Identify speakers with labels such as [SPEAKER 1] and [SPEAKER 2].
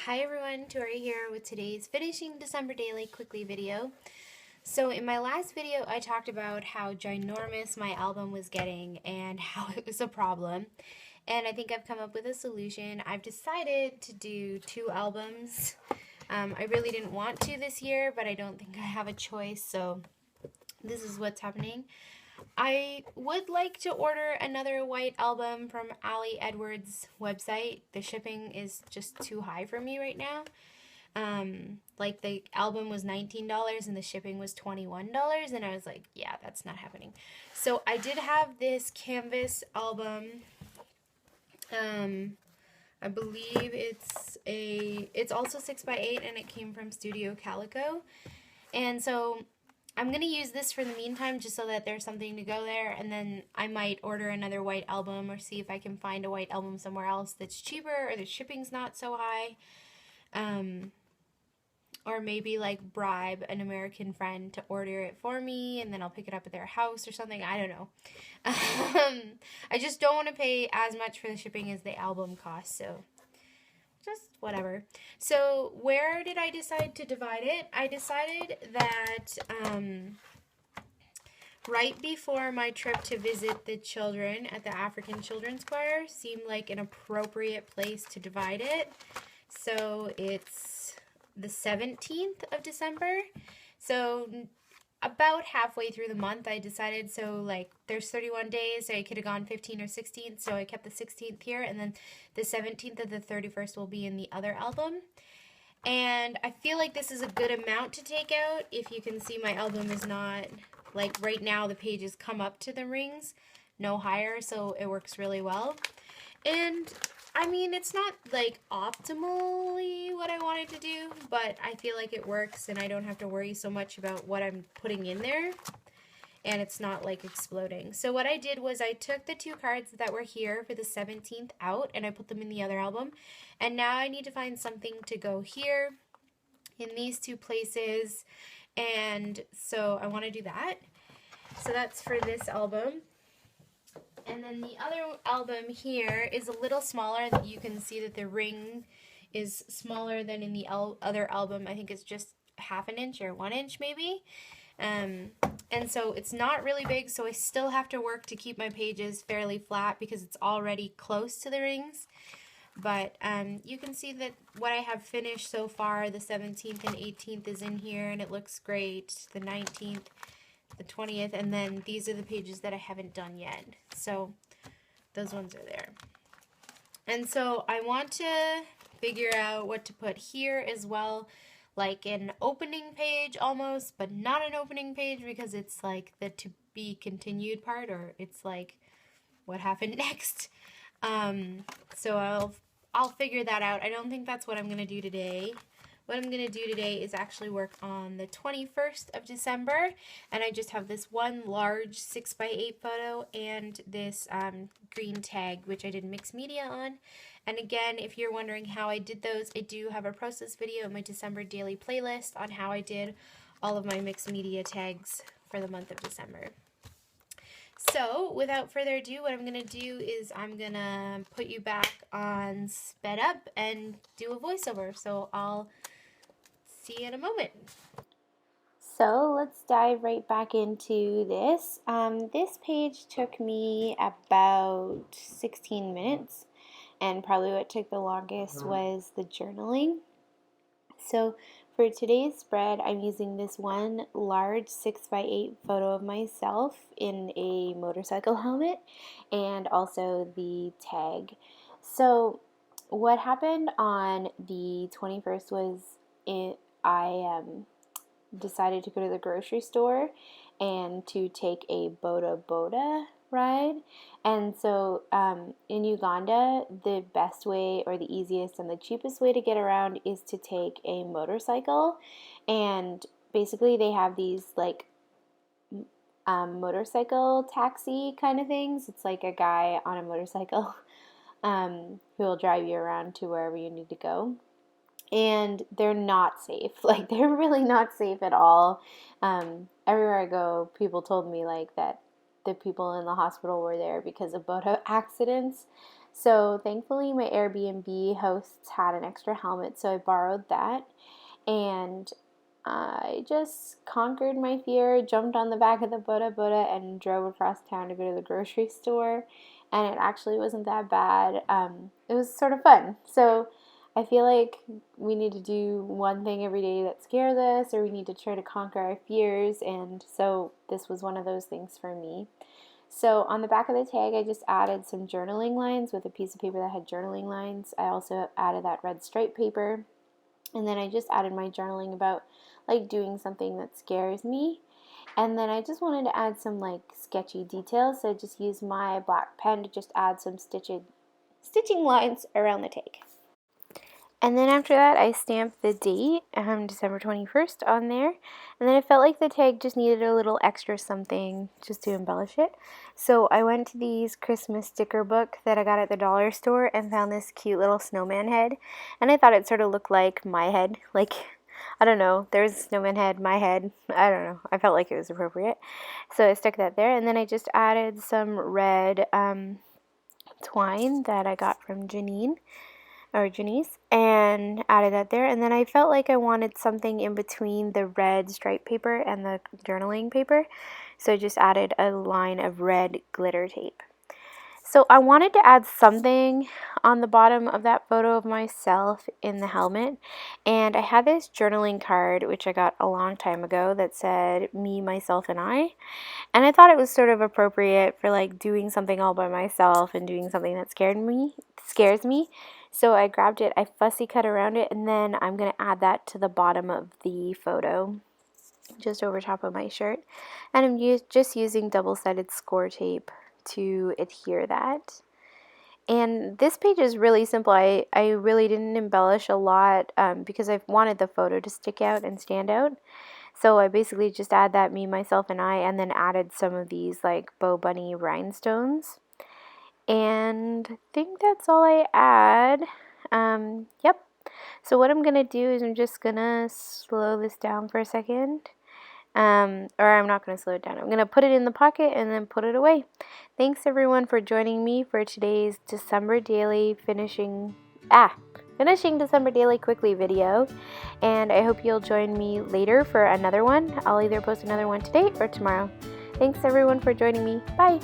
[SPEAKER 1] Hi everyone, Tori here with today's Finishing December Daily Quickly video. So in my last video I talked about how ginormous my album was getting and how it was a problem. And I think I've come up with a solution. I've decided to do 2 albums. I really didn't want to this year, but I don't think I have a choice, so this is what's happening. I would like to order another white album from Ali Edwards' website. The shipping is just too high for me right now. Like the album was $19 and the shipping was $21, and I was like, yeah, that's not happening. So I did have this canvas album. I believe it's also 6x8 and it came from Studio Calico. And so I'm going to use this for the meantime just so that there's something to go there, and then I might order another white album or see if I can find a white album somewhere else that's cheaper or the shipping's not so high. Or maybe like bribe an American friend to order it for me and then I'll pick it up at their house or something. I don't know. I just don't want to pay as much for the shipping as the album costs, so just whatever. So where did I decide to divide it? I decided that right before my trip to visit the children at the African Children's Choir seemed like an appropriate place to divide it. So it's the 17th of December. So about halfway through the month I decided, so like there's 31 days, so I could have gone 15 or 16, so I kept the 16th here, and then the 17th of the 31st will be in the other album. And I feel like this is a good amount to take out. If you can see, my album is not, like right now the pages come up to the rings, no higher, so it works really well. And I mean, it's not like optimally what I wanted to do, but I feel like it works and I don't have to worry so much about what I'm putting in there, and it's not like exploding. So what I did was I took the 2 cards that were here for the 17th out and I put them in the other album, and now I need to find something to go here in these 2 places, and so I want to do that. So that's for this album. And then the other album here is a little smaller. You can see that the ring is smaller than in the other album. I think it's just ½ an inch or 1 inch maybe. And so it's not really big, so I still have to work to keep my pages fairly flat because it's already close to the rings. But you can see that what I have finished so far, the 17th and 18th is in here and it looks great. The 19th, the 20th, and then these are the pages that I haven't done yet. So those ones are there. And so I want to figure out what to put here as well, like an opening page almost, but not an opening page because it's like the to be continued part, or it's like what happened next. So I'll figure that out. I don't think that's what I'm going to do today. What I'm going to do today is actually work on the 21st of December, and I just have this one large 6x8 photo and this green tag, which I did mixed media on. And again, if you're wondering how I did those, I do have a process video in my December daily playlist on how I did all of my mixed media tags for the month of December. So, without further ado, what I'm going to do is I'm going to put you back on sped up and do a voiceover. So, I'll see you in a moment. So let's dive right back into this. This page took me about 16 minutes, and probably what took the longest was the journaling. So for today's spread, I'm using this one large 6x8 photo of myself in a motorcycle helmet and also the tag. So what happened on the 21st was I decided to go to the grocery store and to take a Boda Boda ride. And so in Uganda, the best way or the easiest and the cheapest way to get around is to take a motorcycle. And basically they have these like motorcycle taxi kind of things. It's like a guy on a motorcycle who will drive you around to wherever you need to go. And they're not safe. Like, they're really not safe at all. Everywhere I go, people told me, like, that the people in the hospital were there because of boat accidents.
[SPEAKER 2] So thankfully my Airbnb hosts had an extra helmet, so I borrowed that. And I just conquered my fear, jumped on the back of the Boda Boda, and drove across town to go to the grocery store. And it actually wasn't that bad. It was sort of fun. So I feel like we need to do one thing every day that scares us, or we need to try to conquer our fears. And so this was one of those things for me. So on the back of the tag, I just added some journaling lines with a piece of paper that had journaling lines. I also added that red stripe paper. And then I just added my journaling about like doing something that scares me. And then I just wanted to add some like sketchy details. So I just used my black pen to just add some stitching lines around the tag. And then after that, I stamped the date, December 21st, on there. And then I felt like the tag just needed a little extra something just to embellish it. So I went to these Christmas sticker book that I got at the dollar store and found this cute little snowman head. And I thought it sort of looked like my head. Like, I don't know, there's a snowman head, my head. I don't know. I felt like it was appropriate. So I stuck that there. And then I just added some red twine that I got from Janice, and added that there. And then I felt like I wanted something in between the red stripe paper and the journaling paper, so I just added a line of red glitter tape. So I wanted to add something on the bottom of that photo of myself in the helmet, and I had this journaling card which I got a long time ago that said me, myself, and I. And I thought it was sort of appropriate for like doing something all by myself and doing something that scares me. So I grabbed it, I fussy cut around it, and then I'm going to add that to the bottom of the photo, just over top of my shirt. And I'm just using double-sided score tape to adhere that. And this page is really simple. I really didn't embellish a lot because I wanted the photo to stick out and stand out. So I basically just add that me, myself, and I, and then added some of these like Bo Bunny rhinestones. And I think that's all I add. Yep. So what I'm going to do is I'm just going to slow this down for a second. Or I'm not going to slow it down. I'm going to put it in the pocket and then put it away. Thanks everyone for joining me for today's December Daily finishing December Daily quickly video. And I hope you'll join me later for another one. I'll either post another one today or tomorrow. Thanks everyone for joining me. Bye!